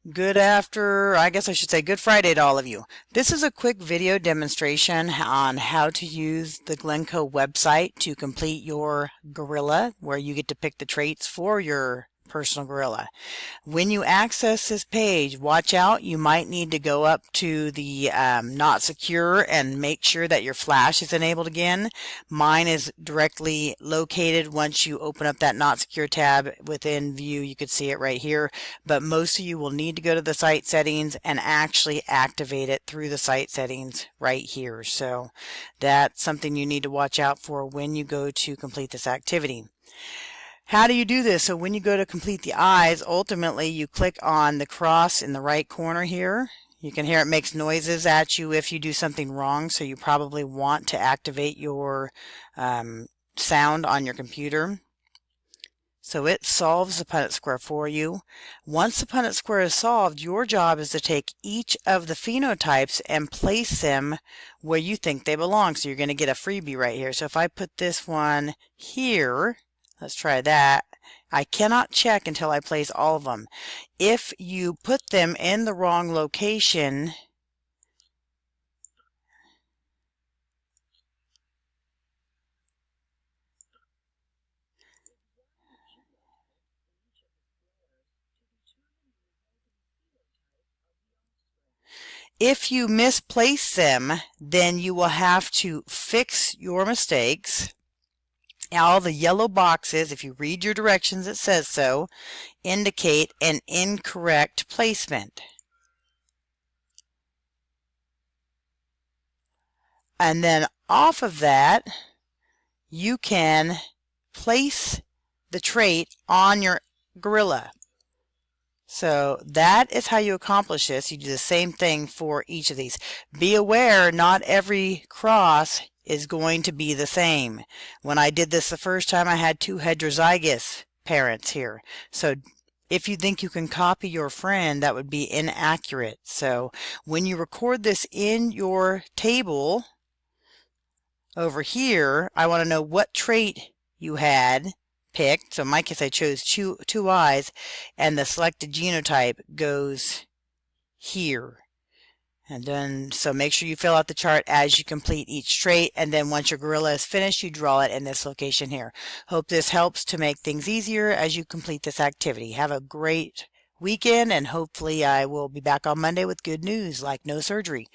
I guess I should say good Friday to all of you. This is a quick video demonstration on how to use the Glencoe website to complete your gorilla, where you get to pick the traits for your personal gorilla. When you access this page, watch out. You might need to go up to the not secure and make sure that your flash is enabled again. Mine is directly located once you open up that not secure tab within view. You could see it right here, but most of you will need to go to the site settings and actually activate it through the site settings right here. So that's something you need to watch out for when you go to complete this activity. How do you do this? So when you go to complete the eyes, ultimately you click on the cross in the right corner here. You can hear it makes noises at you if you do something wrong, so you probably want to activate your sound on your computer. So it solves the Punnett square for you. Once the Punnett square is solved, your job is to take each of the phenotypes and place them where you think they belong. So you're going to get a freebie right here. So if I put this one here, let's try that. I cannot check until I place all of them. If you put them in the wrong location, if you misplace them, then you will have to fix your mistakes. All the yellow boxes, if you read your directions, it says so, indicate an incorrect placement. And then off of that, you can place the trait on your gorilla. So that is how you accomplish this. You do the same thing for each of these. Be aware, not every cross is going to be the same. When I did this the first time, I had two heterozygous parents here. So if you think you can copy your friend, that would be inaccurate. So when you record this in your table over here, I want to know what trait you had picked. So in my case, I chose two eyes, and the selected genotype goes here. And then, so make sure you fill out the chart as you complete each trait, and then once your gorilla is finished, you draw it in this location here. Hope this helps to make things easier as you complete this activity. Have a great weekend, and hopefully I will be back on Monday with good news, like no surgery.